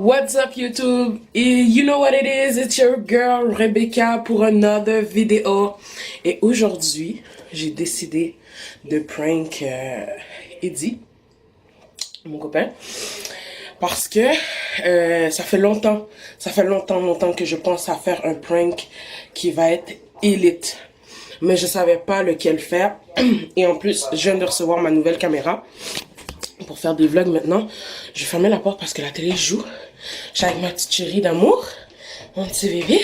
What's up YouTube? You know what it is, it's your girl Rebecca pour another vidéo. Et aujourd'hui, j'ai décidé de prank Eddie, mon copain. Parce que ça fait longtemps que je pense à faire un prank qui va être élite. Mais je savais pas lequel faire. Et en plus, je viens de recevoir ma nouvelle caméra pour faire des vlogs maintenant. Je vais fermer la porte parce que la télé joue. Je suis avec ma petite chérie d'amour, mon petit bébé.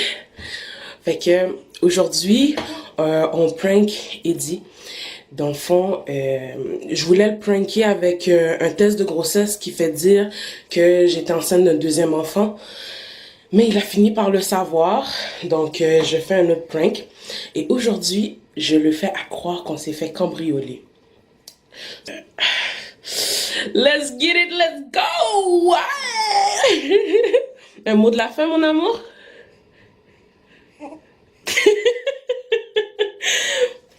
Fait que aujourd'hui, on prank Eddie. Dans le fond, je voulais le pranker avec un test de grossesse qui fait dire que j'étais enceinte d'un deuxième enfant. Mais il a fini par le savoir, donc je fais un autre prank. Et aujourd'hui, je le fais à croire qu'on s'est fait cambrioler. Let's get it, let's go! Un mot de la fin, mon amour?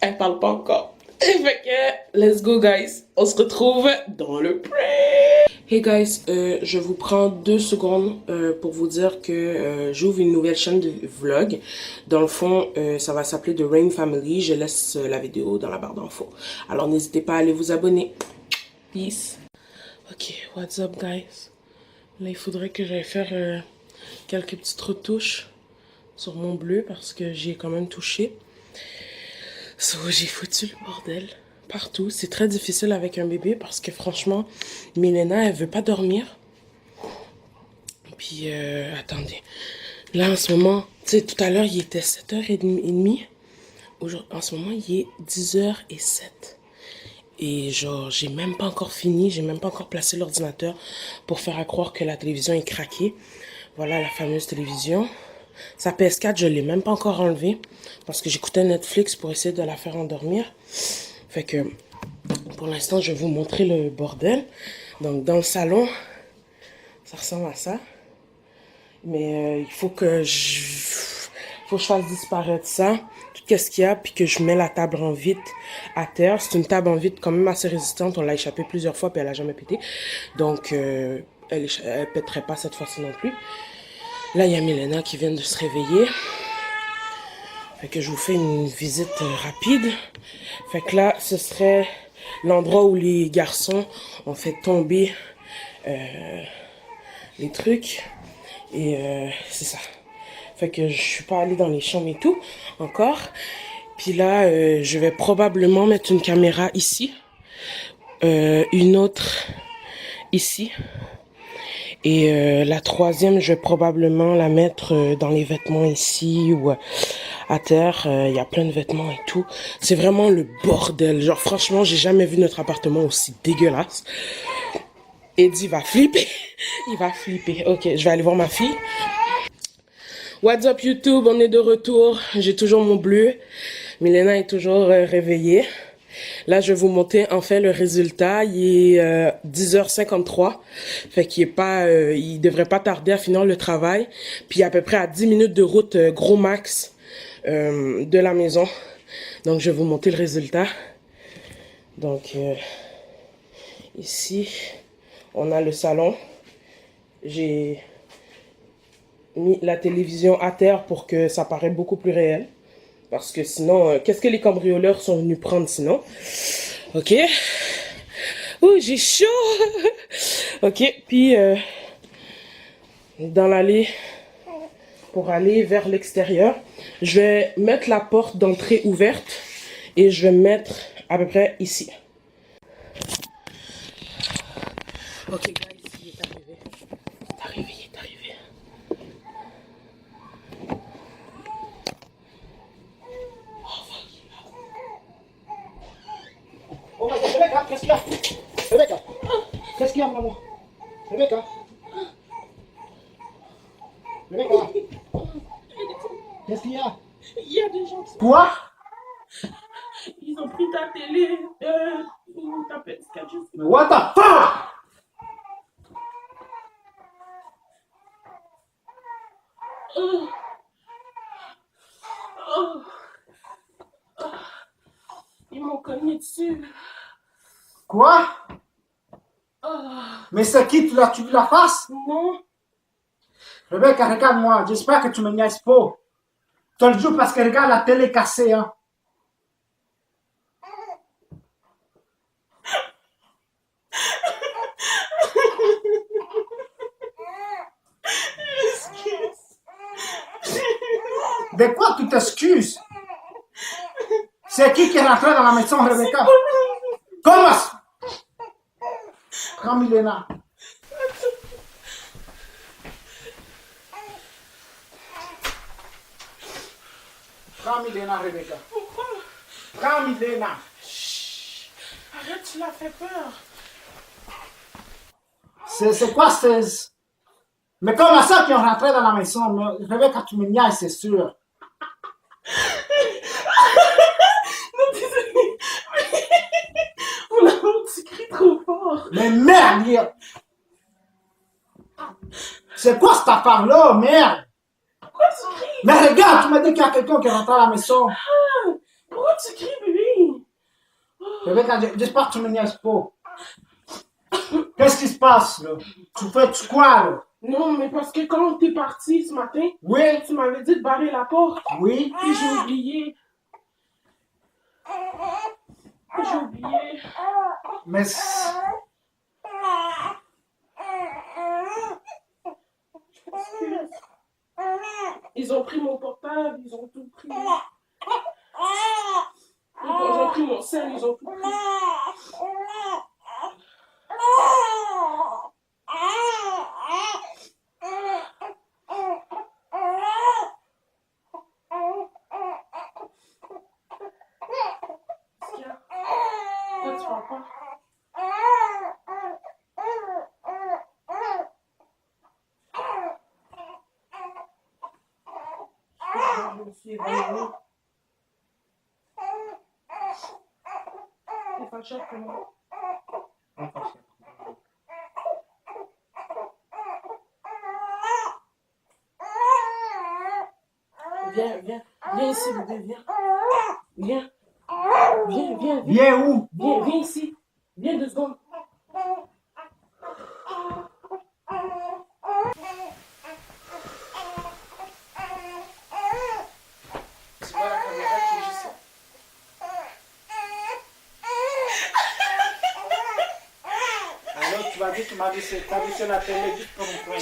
Elle parle pas encore. Fait que, let's go, guys. On se retrouve dans le prank. Hey, guys, je vous prends 2 secondes pour vous dire que j'ouvre une nouvelle chaîne de vlog. Dans le fond, ça va s'appeler The Rain Family. Je laisse la vidéo dans la barre d'infos. Alors, n'hésitez pas à aller vous abonner. Peace. Ok, what's up, guys? Là, il faudrait que j'aille faire quelques petites retouches sur mon bleu parce que j'y ai quand même touché. So, j'ai foutu le bordel partout. C'est très difficile avec un bébé parce que franchement, Milena, elle veut pas dormir. Puis, attendez. Là, en ce moment, tu sais, tout à l'heure, il était 7h30. En ce moment, il est 10h07. Et genre, j'ai même pas encore fini, j'ai même pas encore placé l'ordinateur pour faire à croire que la télévision est craquée. Voilà la fameuse télévision. Sa PS4, je l'ai même pas encore enlevée parce que j'écoutais Netflix pour essayer de la faire endormir. Fait que, pour l'instant, je vais vous montrer le bordel. Donc, dans le salon, ça ressemble à ça. Mais il faut que je fasse disparaître ça. Qu'est-ce qu'il y a, puis que je mets la table en vitre à terre. C'est une table en vitre quand même assez résistante. On l'a échappé plusieurs fois, puis elle a jamais pété. Donc, elle pèterait pas cette fois-ci non plus. Là, il y a Milena qui vient de se réveiller. Fait que je vous fais une visite rapide. Fait que là, ce serait l'endroit où les garçons ont fait tomber les trucs. Et c'est ça. Fait que je suis pas allée dans les chambres et tout, encore. Puis là, je vais probablement mettre une caméra ici. Une autre ici. Et la troisième, je vais probablement la mettre dans les vêtements ici ou à terre. Il y a plein de vêtements et tout. C'est vraiment le bordel. Genre, franchement, j'ai jamais vu notre appartement aussi dégueulasse. Eddie va flipper. Il va flipper. Ok, je vais aller voir ma fille. What's up YouTube, on est de retour. J'ai toujours mon bleu. Milena est toujours réveillée. Là, je vais vous montrer en fait le résultat. Il est 10h53. Fait qu'il est pas, il devrait pas tarder à finir le travail. Puis à peu près à 10 minutes de route, gros max, de la maison. Donc, je vais vous montrer le résultat. Donc, ici, on a le salon. J'ai mis la télévision à terre pour que ça paraisse beaucoup plus réel. Parce que sinon, qu'est-ce que les cambrioleurs sont venus prendre sinon? Ok. Ouh, j'ai chaud. Ok, puis dans l'allée, pour aller vers l'extérieur, je vais mettre la porte d'entrée ouverte et je vais me mettre à peu près ici. Ok, guys, il est arrivé. Il est arrivé. Oh my God, Rebecca, qu'est-ce qu'il y a? Rebecca, qu'est-ce qu'il y a, mon amour? Rebecca, Rebecca, qu'est-ce qu'il y a? Il y a des gens qui... Quoi? Ils ont pris ta télé, ou ta PS4, je sais pas. What the fuck? Oh. Oh. Oh. Ils m'ont cogné dessus. Quoi? Oh. Mais c'est qui? Tu l'as vu la face? Non. Rebecca, regarde-moi. J'espère que tu me niaises pas. Tu le joues parce que regarde la télé cassée, hein. De quoi tu t'excuses? C'est qui est rentré dans la maison, Rebecca? Comment? Prends Milena. Prends Milena, Rebecca. Pourquoi? Prends Milena. Chut. Arrête, tu l'as fait peur. C'est quoi ces... Mais comment ça qu'ils ont rentré dans la maison? Mais Rebecca, tu me niaises, c'est sûr. Non, désolé. On a un petit cri trop fort. Mais merde! C'est quoi cette affaire-là, merde? Pourquoi tu cries? Mais regarde, tu m'as dit qu'il y a quelqu'un qui est rentré à la maison. Ah, pourquoi tu cries, bébé? Rebecca, j'espère que tu me niaises pas. Qu'est-ce qui se passe, là? Tu fais quoi, là? Non, mais parce que quand t'es parti ce matin, Oui? tu m'avais dit de barrer la porte. Oui? Puis j'ai oublié. J'ai oublié. Mais... Ils ont pris mon portable, ils ont tout pris. Ils ont pris mon sel, ils ont tout pris. Qu'est-ce qu'il y a? Pourquoi tu parles pas? Je me suis évanouie. T'es fâché après moi? Viens, viens. Viens ici, bébé, viens. Viens. Viens, viens, viens. Viens où? Viens, viens ici. Viens 2 secondes. Tu vois la caméra qui est juste là? Alors, tu vas dire que tu m'as vu sur la télé juste pour me prendre.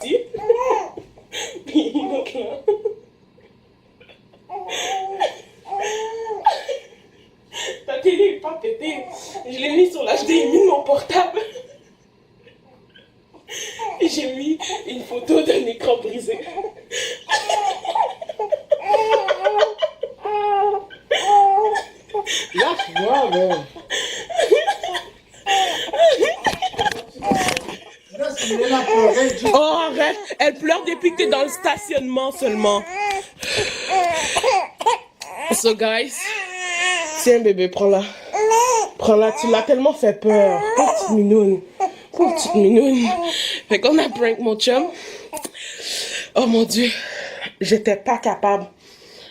Si? Donc là. Ta télé n'est pas pétée. Je l'ai mis sur l'HDMI de mon portable. Et j'ai mis une photo d'un écran brisé. Lâche-moi, là. Laisse Milena pleurer, juste. Oh, arrête. Elle pleure depuis que t'es dans le stationnement seulement. So, guys. Tiens, bébé, prends-la. Prends-la. Tu l'as tellement fait peur. Pauvre petite minoune. Pauvre petite minoune. Fait qu'on a prank mon chum. Oh, mon Dieu. J'étais pas capable.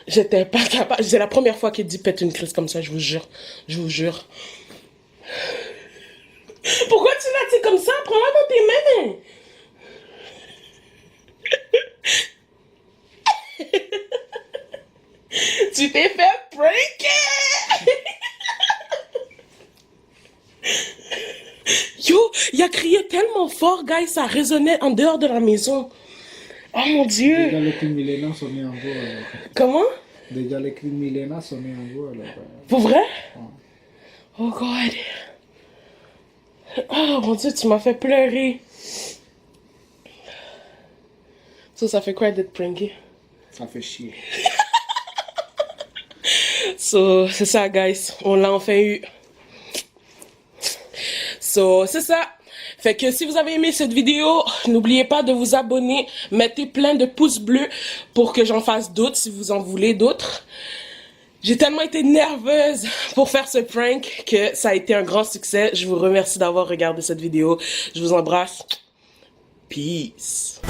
J'étais pas capable. C'est la première fois qu'il dit pète une crise comme ça, je vous jure. Je vous jure. Pourquoi tu l'as dit comme ça? Prends-la dans tes mains. Tu t'es fait pranker! Yo, il a crié tellement fort, guys, ça résonnait en dehors de la maison. Oh mon Dieu! Déjà, les cris de Milena sonnaient en vous, alors. Comment? Déjà, les cris de Milena sonnaient en vous, alors. Pour vrai? Oh God! Oh mon Dieu, tu m'as fait pleurer. Ça fait quoi d'être pranké? Ça fait chier. So, c'est ça, guys. On l'a enfin eu. So, c'est ça. Fait que si vous avez aimé cette vidéo, n'oubliez pas de vous abonner. Mettez plein de pouces bleus pour que j'en fasse d'autres si vous en voulez d'autres. J'ai tellement été nerveuse pour faire ce prank que ça a été un grand succès. Je vous remercie d'avoir regardé cette vidéo. Je vous embrasse. Peace.